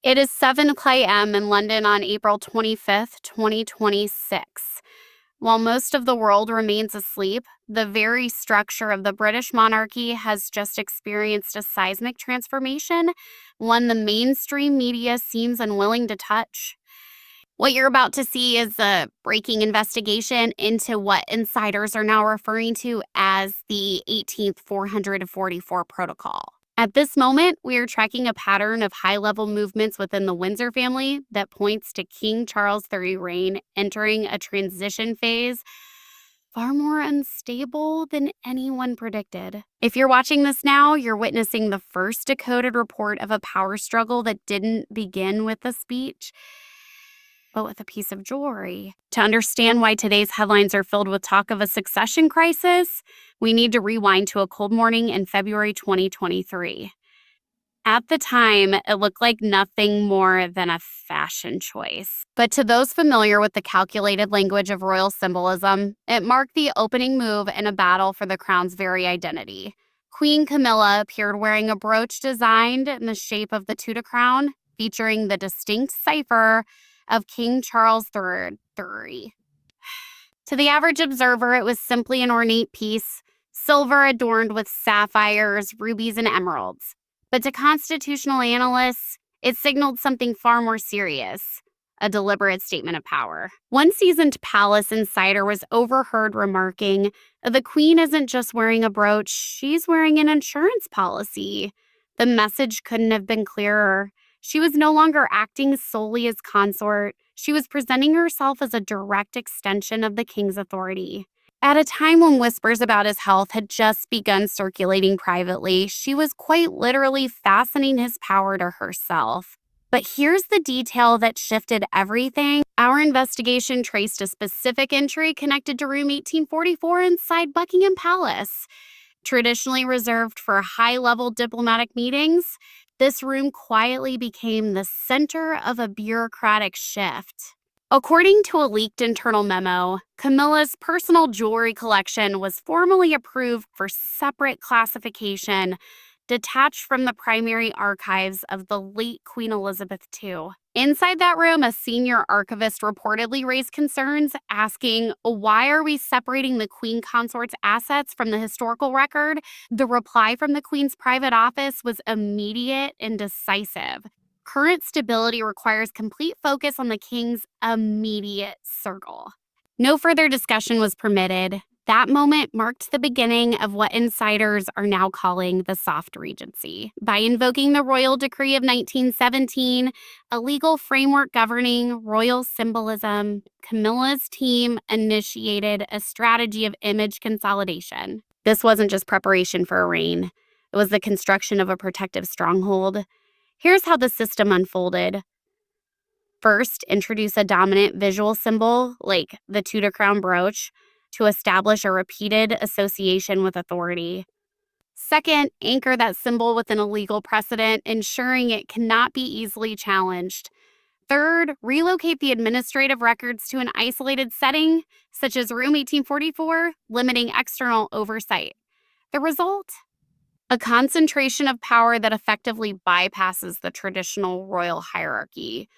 It is 7 p.m. in London on April 25th, 2026. While most of the world remains asleep, the very structure of the British monarchy has just experienced a seismic transformation, one the mainstream media seems unwilling to touch. What you're about to see is a breaking investigation into what insiders are now referring to as the 18th 444 Protocol. At this moment, we are tracking a pattern of high-level movements within the Windsor family that points to King Charles III's reign entering a transition phase far more unstable than anyone predicted. If you're watching this now, you're witnessing the first decoded report of a power struggle that didn't begin with a speech, but with a piece of jewelry. To understand why today's headlines are filled with talk of a succession crisis, we need to rewind to a cold morning in February 2023. At the time, it looked like nothing more than a fashion choice. But to those familiar with the calculated language of royal symbolism, it marked the opening move in a battle for the crown's very identity. Queen Camilla appeared wearing a brooch designed in the shape of the Tudor crown, featuring the distinct cipher of King Charles III. To the average observer, it was simply an ornate piece, silver adorned with sapphires, rubies, and emeralds. But to constitutional analysts, it signaled something far more serious, a deliberate statement of power. One seasoned palace insider was overheard remarking, "The queen isn't just wearing a brooch, she's wearing an insurance policy." The message couldn't have been clearer. She was no longer acting solely as consort. She was presenting herself as a direct extension of the king's authority. At a time when whispers about his health had just begun circulating privately, she was quite literally fastening his power to herself. But here's the detail that shifted everything. Our investigation traced a specific entry connected to room 1844 inside Buckingham Palace. Traditionally reserved for high-level diplomatic meetings, this room quietly became the center of a bureaucratic shift. According to a leaked internal memo, Camilla's personal jewelry collection was formally approved for separate classification, detached from the primary archives of the late Queen Elizabeth II. Inside that room, a senior archivist reportedly raised concerns, asking, "Why are we separating the Queen Consort's assets from the historical record?" The reply from the Queen's private office was immediate and decisive. Current stability requires complete focus on the king's immediate circle. No further discussion was permitted. That moment marked the beginning of what insiders are now calling the soft regency. By invoking the Royal Decree of 1917, a legal framework governing royal symbolism, Camilla's team initiated a strategy of image consolidation. This wasn't just preparation for a reign. It was the construction of a protective stronghold. Here's how the system unfolded. First, introduce a dominant visual symbol, like the Tudor crown brooch, to establish a repeated association with authority. Second, anchor that symbol within a legal precedent, ensuring it cannot be easily challenged. Third, relocate the administrative records to an isolated setting, such as room 1844, limiting external oversight. The result? A concentration of power that effectively bypasses the traditional royal hierarchy.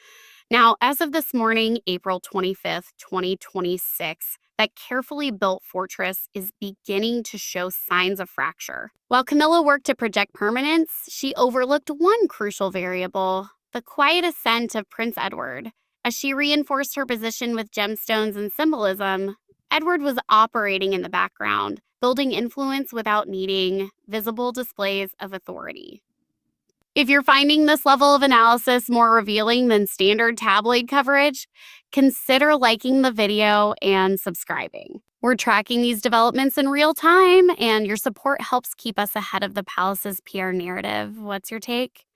Now, as of this morning, April 25th, 2026, that carefully built fortress is beginning to show signs of fracture. While Camilla worked to project permanence, she overlooked one crucial variable, the quiet ascent of Prince Edward. As she reinforced her position with gemstones and symbolism, Edward was operating in the background, building influence without needing visible displays of authority. If you're finding this level of analysis more revealing than standard tabloid coverage, consider liking the video and subscribing. We're tracking these developments in real time, and your support helps keep us ahead of the palace's PR narrative. What's your take?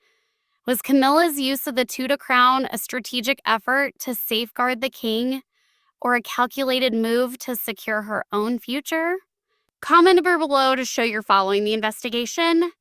Was Camilla's use of the Tudor crown a strategic effort to safeguard the king, or a calculated move to secure her own future? Comment below to show you're following the investigation.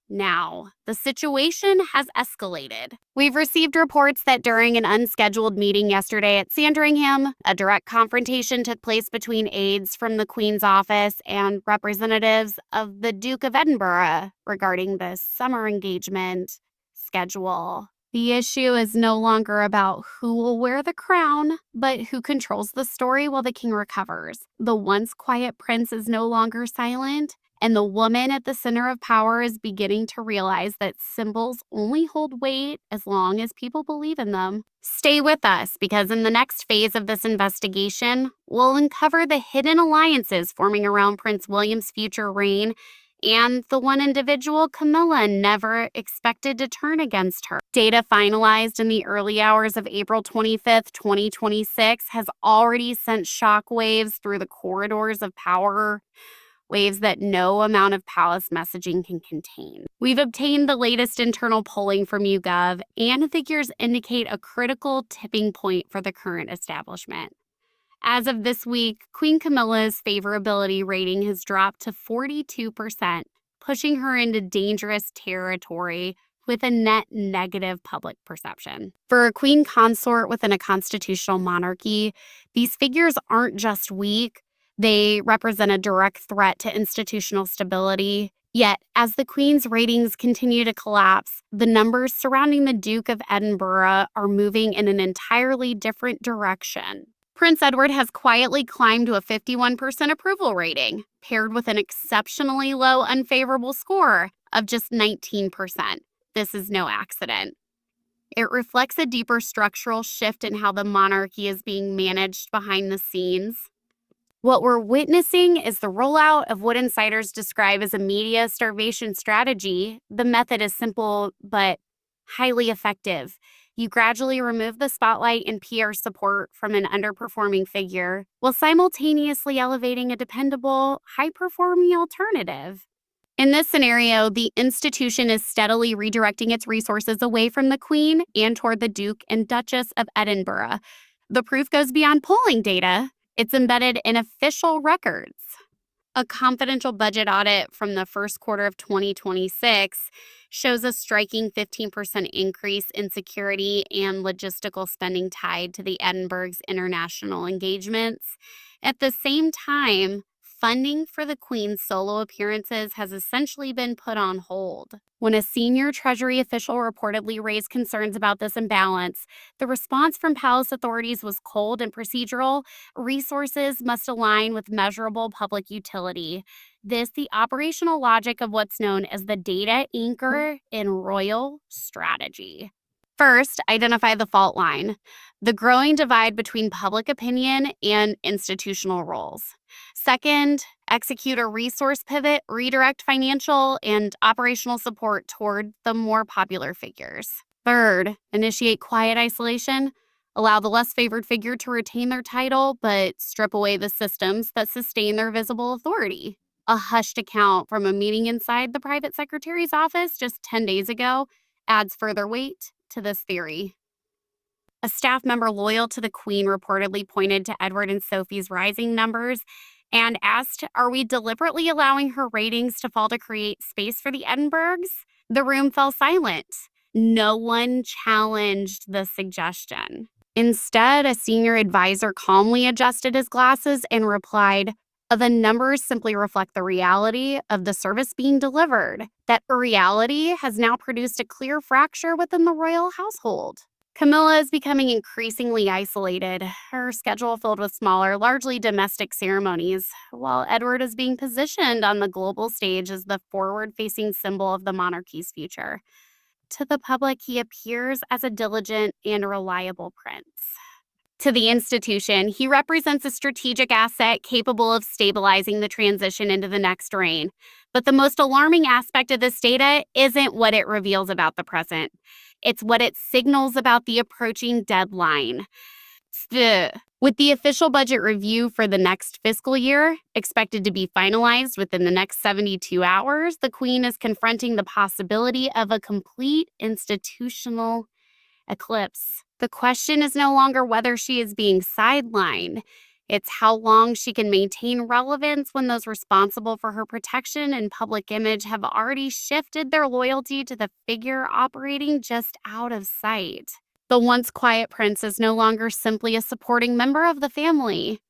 Now, the situation has escalated. We've received reports that during an unscheduled meeting yesterday at Sandringham, a direct confrontation took place between aides from the Queen's office and representatives of the Duke of Edinburgh regarding the summer engagement schedule. The issue is no longer about who will wear the crown, but who controls the story while the king recovers. The once quiet prince is no longer silent, and the woman at the center of power is beginning to realize that symbols only hold weight as long as people believe in them. Stay with us, because in the next phase of this investigation, we'll uncover the hidden alliances forming around Prince William's future reign and the one individual Camilla never expected to turn against her. Data finalized in the early hours of April 25th, 2026 has already sent shockwaves through the corridors of power, waves that no amount of palace messaging can contain. We've obtained the latest internal polling from YouGov, and figures indicate a critical tipping point for the current establishment. As of this week, Queen Camilla's favorability rating has dropped to 42%, pushing her into dangerous territory with a net negative public perception. For a queen consort within a constitutional monarchy, these figures aren't just weak, they represent a direct threat to institutional stability. Yet, as the Queen's ratings continue to collapse, the numbers surrounding the Duke of Edinburgh are moving in an entirely different direction. Prince Edward has quietly climbed to a 51% approval rating, paired with an exceptionally low unfavorable score of just 19%. This is no accident. It reflects a deeper structural shift in how the monarchy is being managed behind the scenes. What we're witnessing is the rollout of what insiders describe as a media starvation strategy. The method is simple but highly effective. You gradually remove the spotlight and PR support from an underperforming figure while simultaneously elevating a dependable, high-performing alternative. In this scenario, the institution is steadily redirecting its resources away from the Queen and toward the Duke and Duchess of Edinburgh. The proof goes beyond polling data. It's embedded in official records. A confidential budget audit from the first quarter of 2026 shows a striking 15% increase in security and logistical spending tied to the Edinburgh's international engagements. At the same time, funding for the Queen's solo appearances has essentially been put on hold. When a senior Treasury official reportedly raised concerns about this imbalance, the response from palace authorities was cold and procedural. Resources must align with measurable public utility. This, the operational logic of what's known as the data anchor in royal strategy. First, identify the fault line, the growing divide between public opinion and institutional roles. Second, execute a resource pivot, redirect financial and operational support toward the more popular figures. Third, initiate quiet isolation. Allow the less favored figure to retain their title, but strip away the systems that sustain their visible authority. A hushed account from a meeting inside the private secretary's office just 10 days ago adds further weight to this theory. A staff member loyal to the Queen reportedly pointed to Edward and Sophie's rising numbers and asked, "Are we deliberately allowing her ratings to fall to create space for the Edinburghs?" The room fell silent. No one challenged the suggestion. Instead, a senior advisor calmly adjusted his glasses and replied, "The numbers simply reflect the reality of the service being delivered. That reality has now produced a clear fracture within the royal household." Camilla is becoming increasingly isolated, her schedule filled with smaller, largely domestic ceremonies, while Edward is being positioned on the global stage as the forward-facing symbol of the monarchy's future. To the public, he appears as a diligent and reliable prince. To the institution, he represents a strategic asset capable of stabilizing the transition into the next reign. But the most alarming aspect of this data isn't what it reveals about the present. It's what it signals about the approaching deadline. With the official budget review for the next fiscal year expected to be finalized within the next 72 hours, the Queen is confronting the possibility of a complete institutional eclipse. The question is no longer whether she is being sidelined. It's how long she can maintain relevance when those responsible for her protection and public image have already shifted their loyalty to the figure operating just out of sight. The once quiet prince is no longer simply a supporting member of the family.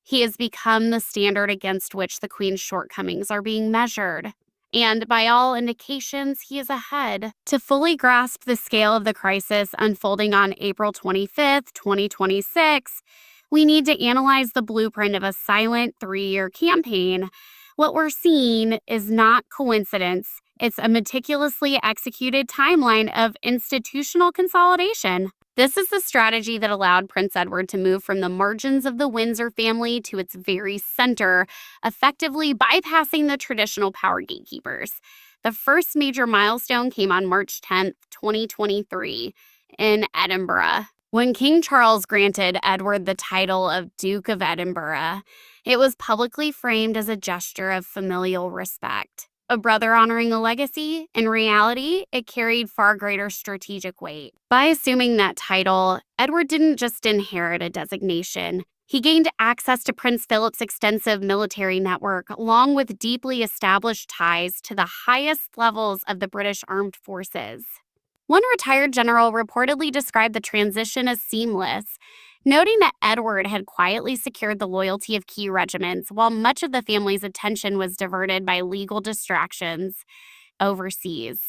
He has become the standard against which the Queen's shortcomings are being measured. And by all indications, he is ahead. To fully grasp the scale of the crisis unfolding on April 25th, 2026, we need to analyze the blueprint of a silent 3-year campaign. What we're seeing is not coincidence. It's a meticulously executed timeline of institutional consolidation. This is the strategy that allowed Prince Edward to move from the margins of the Windsor family to its very center, effectively bypassing the traditional power gatekeepers. The first major milestone came on March 10th, 2023, in Edinburgh, when King Charles granted Edward the title of Duke of Edinburgh. It was publicly framed as a gesture of familial respect. A brother honoring a legacy, in reality, it carried far greater strategic weight. By assuming that title, Edward didn't just inherit a designation. He gained access to Prince Philip's extensive military network, along with deeply established ties to the highest levels of the British Armed Forces. One retired general reportedly described the transition as seamless, noting that Edward had quietly secured the loyalty of key regiments while much of the family's attention was diverted by legal distractions overseas.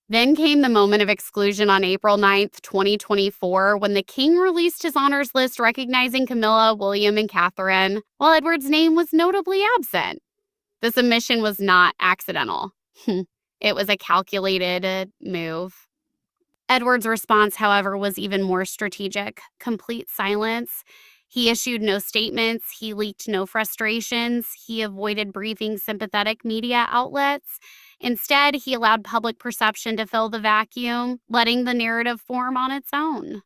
Then came the moment of exclusion on April 9th, 2024, when the king released his honors list recognizing Camilla, William, and Catherine, while Edward's name was notably absent. This omission was not accidental. It was a calculated move. Edward's response, however, was even more strategic: complete silence. He issued no statements. He leaked no frustrations. He avoided briefing sympathetic media outlets. Instead, he allowed public perception to fill the vacuum, letting the narrative form on its own.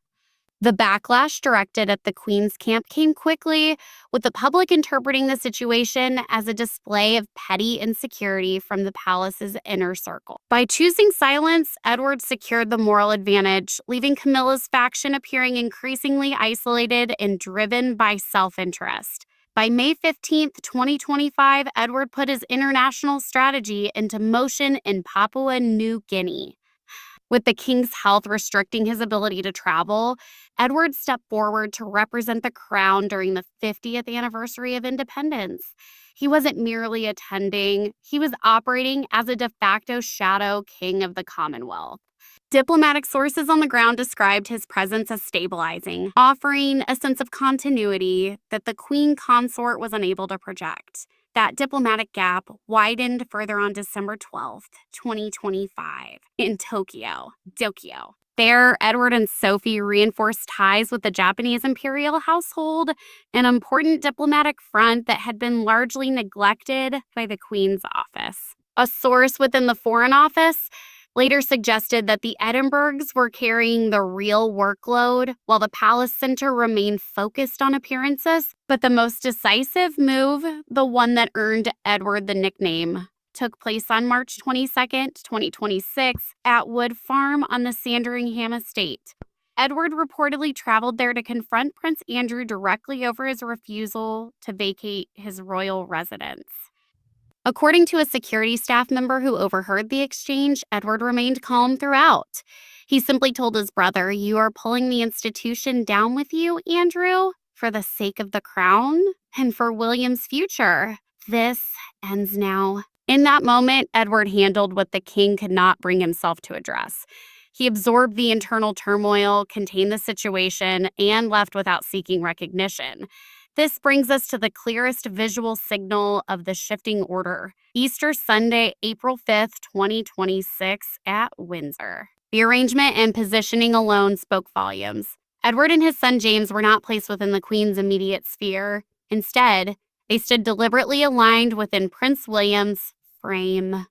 The backlash directed at the Queen's camp came quickly, with the public interpreting the situation as a display of petty insecurity from the palace's inner circle. By choosing silence, Edward secured the moral advantage, leaving Camilla's faction appearing increasingly isolated and driven by self-interest. By May 15th, 2025, Edward put his international strategy into motion in Papua New Guinea. With the king's health restricting his ability to travel, Edward stepped forward to represent the crown during the 50th anniversary of independence. He wasn't merely attending, he was operating as a de facto shadow king of the Commonwealth. Diplomatic sources on the ground described his presence as stabilizing, offering a sense of continuity that the queen consort was unable to project. That diplomatic gap widened further on December 12th, 2025, in Tokyo. There, Edward and Sophie reinforced ties with the Japanese imperial household, an important diplomatic front that had been largely neglected by the Queen's office. A source within the Foreign Office later suggested that the Edinburghs were carrying the real workload while the Palace Center remained focused on appearances. But the most decisive move, the one that earned Edward the nickname, took place on March 22nd, 2026, at Wood Farm on the Sandringham estate. Edward reportedly traveled there to confront Prince Andrew directly over his refusal to vacate his royal residence. According to a security staff member who overheard the exchange, Edward remained calm throughout. He simply told his brother, "You are pulling the institution down with you, Andrew, for the sake of the crown and for William's future. This ends now." In that moment, Edward handled what the king could not bring himself to address. He absorbed the internal turmoil, contained the situation, and left without seeking recognition. This brings us to the clearest visual signal of the shifting order: Easter Sunday, April 5th, 2026, at Windsor. The arrangement and positioning alone spoke volumes. Edward and his son James were not placed within the Queen's immediate sphere. Instead, they stood deliberately aligned within Prince William's frame.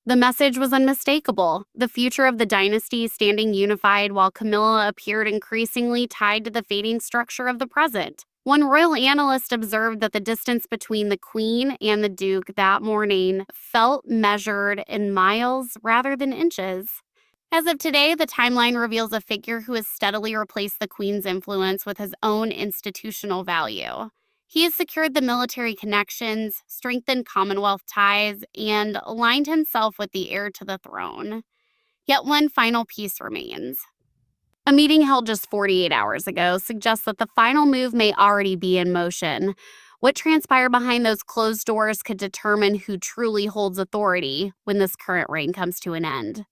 The message was unmistakable: the future of the dynasty standing unified, while Camilla appeared increasingly tied to the fading structure of the present. One royal analyst observed that the distance between the Queen and the Duke that morning felt measured in miles rather than inches. As of today, the timeline reveals a figure who has steadily replaced the Queen's influence with his own institutional value. He has secured the military connections, strengthened Commonwealth ties, and aligned himself with the heir to the throne. Yet one final piece remains. A meeting held just 48 hours ago suggests that the final move may already be in motion. What transpired behind those closed doors could determine who truly holds authority when this current reign comes to an end.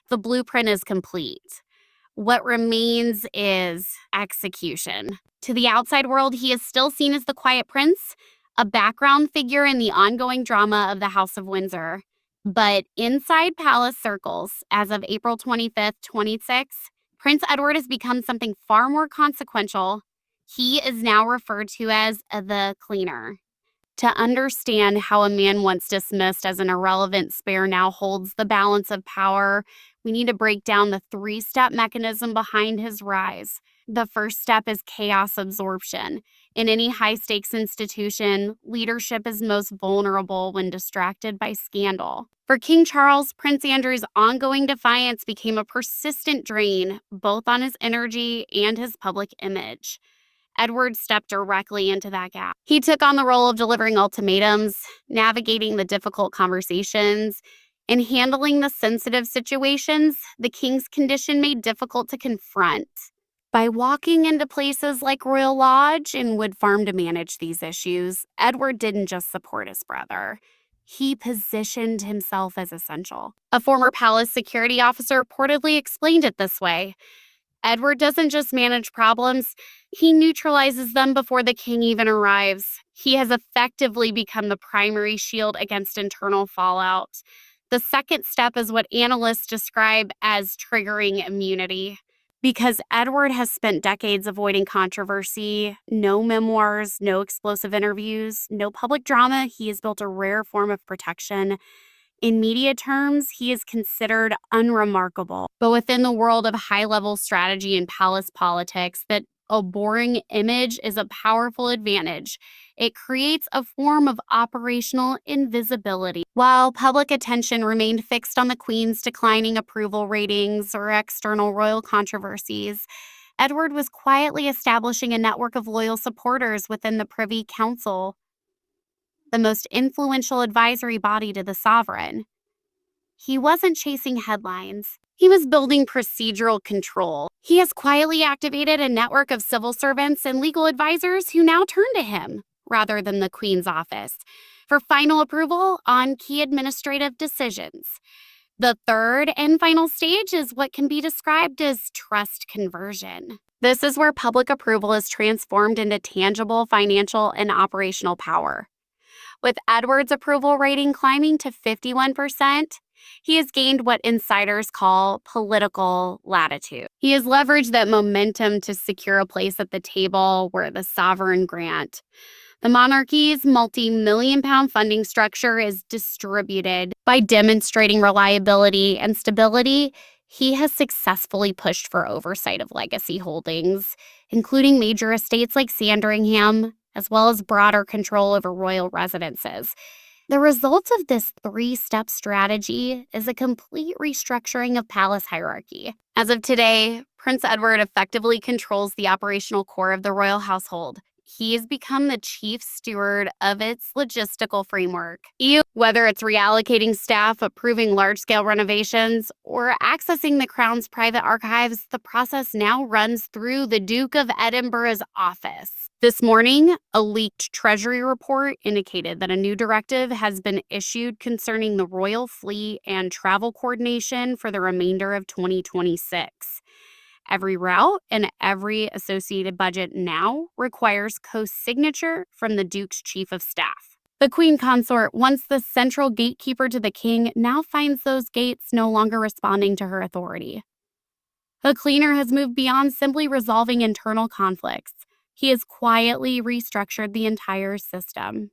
The blueprint is complete. What remains is execution. To the outside world, he is still seen as the quiet prince, a background figure in the ongoing drama of the House of Windsor. But inside palace circles, as of April 25th, 26, Prince Edward has become something far more consequential. He is now referred to as the cleaner. To understand how a man once dismissed as an irrelevant spare now holds the balance of power, we need to break down the three-step mechanism behind his rise. The first step is chaos absorption. In any high-stakes institution, leadership is most vulnerable when distracted by scandal. For King Charles, Prince Andrew's ongoing defiance became a persistent drain, both on his energy and his public image. Edward stepped directly into that gap. He took on the role of delivering ultimatums, navigating the difficult conversations, and handling the sensitive situations the king's condition made difficult to confront. By walking into places like Royal Lodge and Wood Farm to manage these issues, Edward didn't just support his brother. He positioned himself as essential. A former palace security officer reportedly explained it this way: Edward doesn't just manage problems, he neutralizes them before the king even arrives. He has effectively become the primary shield against internal fallout. The second step is what analysts describe as triggering immunity. Because Edward has spent decades avoiding controversy, no memoirs, no explosive interviews, no public drama, he has built a rare form of protection. In media terms, he is considered unremarkable. But within the world of high-level strategy and palace politics, that a boring image is a powerful advantage. It creates a form of operational invisibility. While public attention remained fixed on the Queen's declining approval ratings or external royal controversies, Edward was quietly establishing a network of loyal supporters within the Privy Council, the most influential advisory body to the sovereign. He wasn't chasing headlines. He was building procedural control. He has quietly activated a network of civil servants and legal advisors who now turn to him, rather than the Queen's office, for final approval on key administrative decisions. The third and final stage is what can be described as trust conversion. This is where public approval is transformed into tangible financial and operational power. With Edward's approval rating climbing to 51%, he has gained what insiders call political latitude. He has leveraged that momentum to secure a place at the table where the sovereign grant. The monarchy's multi-million-pound funding structure is distributed. By demonstrating reliability and stability, he has successfully pushed for oversight of legacy holdings, including major estates like Sandringham, as well as broader control over royal residences. The result of this three-step strategy is a complete restructuring of palace hierarchy. As of today, Prince Edward effectively controls the operational core of the royal household. He has become the chief steward of its logistical framework. Whether it's reallocating staff, approving large-scale renovations, or accessing the Crown's private archives, the process now runs through the Duke of Edinburgh's office. This morning, a leaked Treasury report indicated that a new directive has been issued concerning the royal fleet and travel coordination for the remainder of 2026. Every route and every associated budget now requires co-signature from the Duke's Chief of Staff. The Queen Consort, once the central gatekeeper to the king, now finds those gates no longer responding to her authority. The cleaner has moved beyond simply resolving internal conflicts. He has quietly restructured the entire system.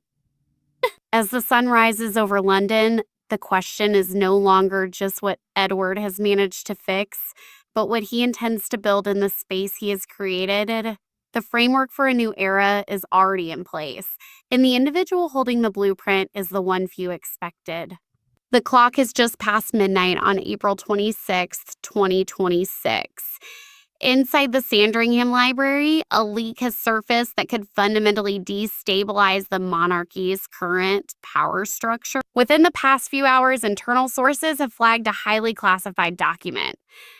As the sun rises over London, the question is no longer just what Edward has managed to fix, but what he intends to build in the space he has created. The framework for a new era is already in place, and the individual holding the blueprint is the one few expected. The clock has just passed midnight on April 26, 2026. Inside the Sandringham Library, a leak has surfaced that could fundamentally destabilize the monarchy's current power structure. Within the past few hours, internal sources have flagged a highly classified document,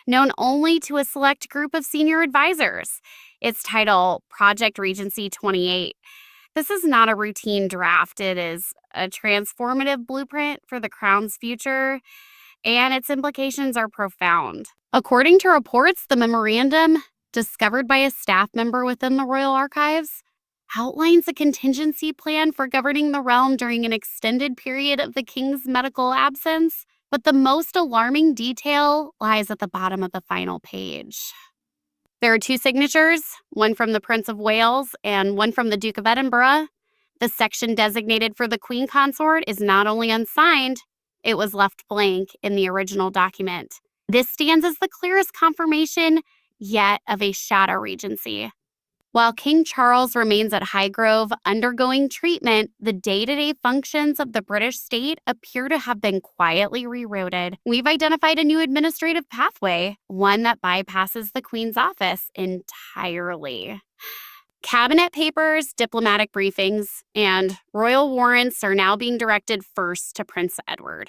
known only to a select group of senior advisors. Its title, Project Regency 28. This is not a routine draft. It is a transformative blueprint for the crown's future, and its implications are profound. According to reports, the memorandum, discovered by a staff member within the Royal Archives, outlines a contingency plan for governing the realm during an extended period of the king's medical absence. But the most alarming detail lies at the bottom of the final page. There are 2 signatures, one from the Prince of Wales and one from the Duke of Edinburgh. The section designated for the Queen Consort is not only unsigned, it was left blank in the original document. This stands as the clearest confirmation yet of a shadow regency. While King Charles remains at Highgrove undergoing treatment, the day-to-day functions of the British state appear to have been quietly rerouted. We've identified a new administrative pathway, one that bypasses the Queen's office entirely. Cabinet papers, diplomatic briefings, and royal warrants are now being directed first to Prince Edward.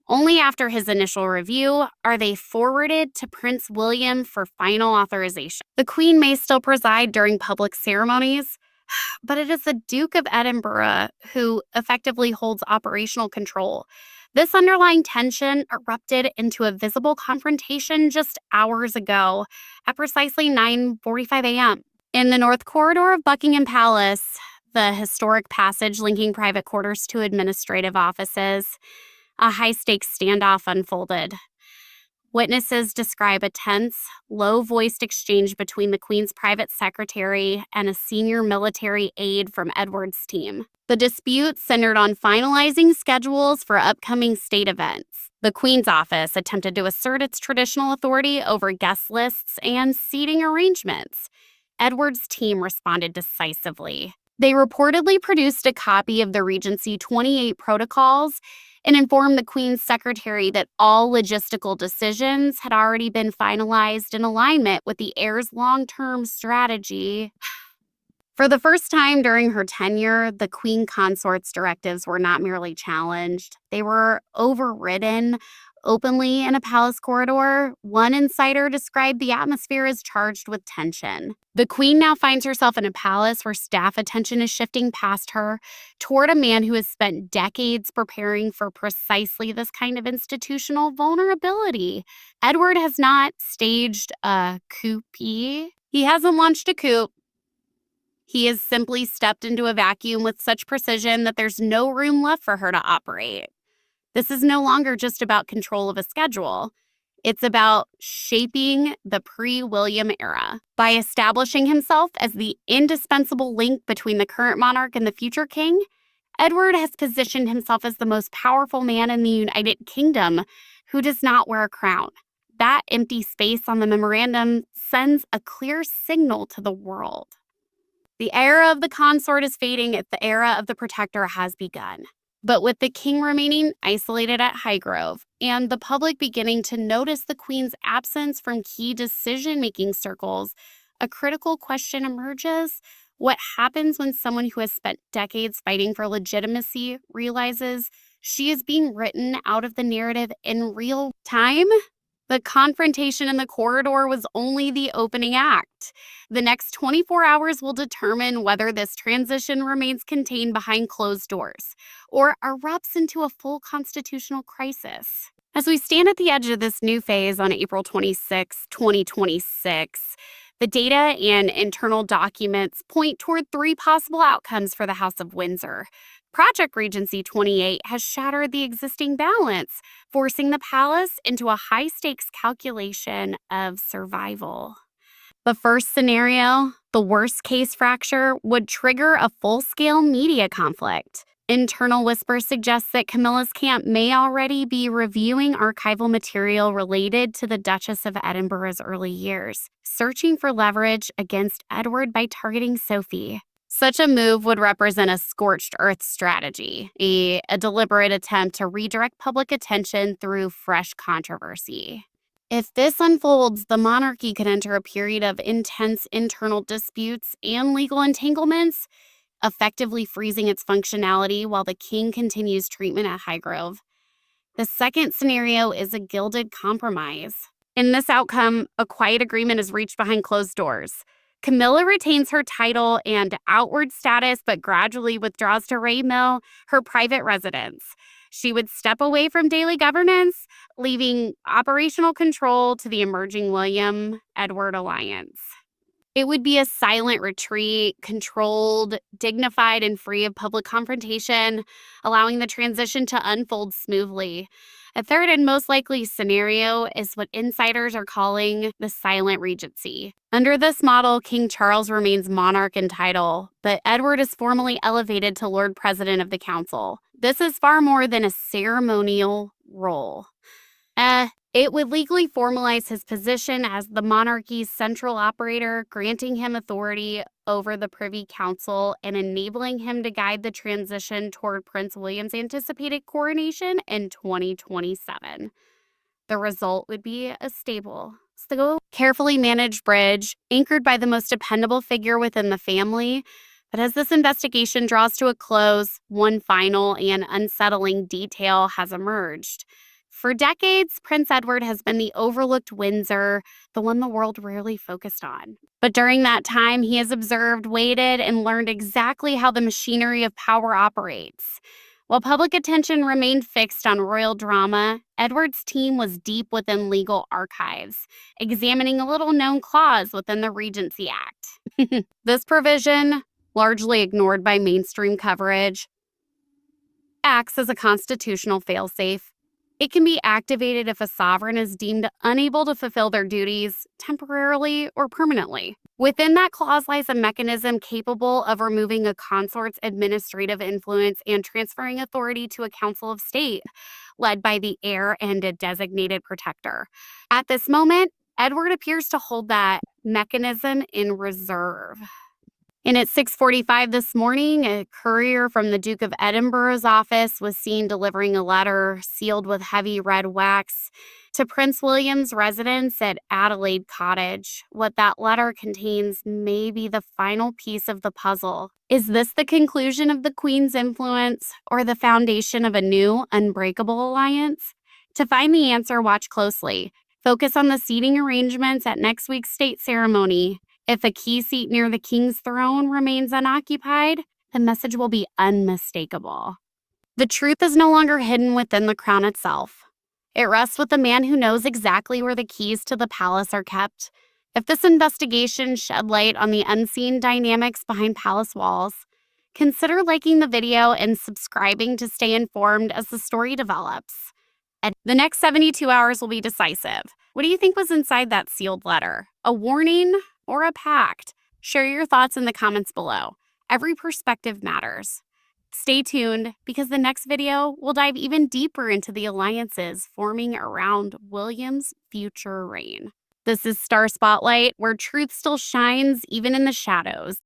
Only after his initial review are they forwarded to Prince William for final authorization. The Queen may still preside during public ceremonies, but it is the Duke of Edinburgh who effectively holds operational control. This underlying tension erupted into a visible confrontation just hours ago at precisely 9:45 a.m. In the North Corridor of Buckingham Palace, the historic passage linking private quarters to administrative offices, a high-stakes standoff unfolded. Witnesses describe a tense, low-voiced exchange between the Queen's private secretary and a senior military aide from Edward's team. The dispute centered on finalizing schedules for upcoming state events. The Queen's office attempted to assert its traditional authority over guest lists and seating arrangements. Edward's team responded decisively. They reportedly produced a copy of the Regency 28 protocols and informed the Queen's secretary that all logistical decisions had already been finalized in alignment with the heir's long-term strategy. For the first time during her tenure, the Queen Consort's directives were not merely challenged. They were overridden openly in a palace corridor. One insider described the atmosphere as charged with tension. The Queen now finds herself in a palace where staff attention is shifting past her toward a man who has spent decades preparing for precisely this kind of institutional vulnerability. Edward has not staged a coup. He hasn't launched a coup. He has simply stepped into a vacuum with such precision that there's no room left for her to operate. This is no longer just about control of a schedule. It's about shaping the pre-William era. By establishing himself as the indispensable link between the current monarch and the future king, Edward has positioned himself as the most powerful man in the United Kingdom who does not wear a crown. That empty space on the memorandum sends a clear signal to the world. The era of the consort is fading if the era of the protector has begun. But with the king remaining isolated at Highgrove and the public beginning to notice the Queen's absence from key decision-making circles, a critical question emerges. What happens when someone who has spent decades fighting for legitimacy realizes she is being written out of the narrative in real time? The confrontation in the corridor was only the opening act. The next 24 hours will determine whether this transition remains contained behind closed doors or erupts into a full constitutional crisis. As we stand at the edge of this new phase on April 26, 2026, the data and internal documents point toward 3 possible outcomes for the House of Windsor. Project Regency 28 has shattered the existing balance, forcing the palace into a high-stakes calculation of survival. The first scenario, the worst-case fracture, would trigger a full-scale media conflict. Internal whispers suggest that Camilla's camp may already be reviewing archival material related to the Duchess of Edinburgh's early years, searching for leverage against Edward by targeting Sophie. Such a move would represent a scorched earth strategy, a deliberate attempt to redirect public attention through fresh controversy. If this unfolds, the monarchy could enter a period of intense internal disputes and legal entanglements, effectively freezing its functionality while the king continues treatment at Highgrove. The second scenario is a gilded compromise. In this outcome, a quiet agreement is reached behind closed doors. Camilla retains her title and outward status, but gradually withdraws to Mill, her private residence. She would step away from daily governance, leaving operational control to the emerging William Edward alliance. It would be a silent retreat, controlled, dignified, and free of public confrontation, allowing the transition to unfold smoothly. A third and most likely scenario is what insiders are calling the silent regency. Under this model, King Charles remains monarch in title, but Edward is formally elevated to Lord President of the Council. This is far more than a ceremonial role. It would legally formalize his position as the monarchy's central operator, granting him authority over the Privy Council and enabling him to guide the transition toward Prince William's anticipated coronation in 2027. The result would be a stable, carefully managed bridge anchored by the most dependable figure within the family. But as this investigation draws to a close, one final and unsettling detail has emerged. For decades, Prince Edward has been the overlooked Windsor, the one the world rarely focused on. But during that time, he has observed, waited, and learned exactly how the machinery of power operates. While public attention remained fixed on royal drama, Edward's team was deep within legal archives, examining a little-known clause within the Regency Act. This provision, largely ignored by mainstream coverage, acts as a constitutional failsafe. It can be activated if a sovereign is deemed unable to fulfill their duties temporarily or permanently. Within that clause lies a mechanism capable of removing a consort's administrative influence and transferring authority to a council of state, led by the heir and a designated protector. At this moment, Edward appears to hold that mechanism in reserve. And at 6:45 this morning, a courier from the Duke of Edinburgh's office was seen delivering a letter sealed with heavy red wax to Prince William's residence at Adelaide Cottage. What that letter contains may be the final piece of the puzzle. Is this the conclusion of the Queen's influence or the foundation of a new, unbreakable alliance? To find the answer, watch closely. Focus on the seating arrangements at next week's state ceremony. If a key seat near the king's throne remains unoccupied, the message will be unmistakable. The truth is no longer hidden within the crown itself. It rests with the man who knows exactly where the keys to the palace are kept. If this investigation shed light on the unseen dynamics behind palace walls, consider liking the video and subscribing to stay informed as the story develops. And the next 72 hours will be decisive. What do you think was inside that sealed letter? A warning or a pact? Share your thoughts in the comments below. Every perspective matters. Stay tuned because the next video will dive even deeper into the alliances forming around William's future reign. This is Star Spotlight, where truth still shines even in the shadows.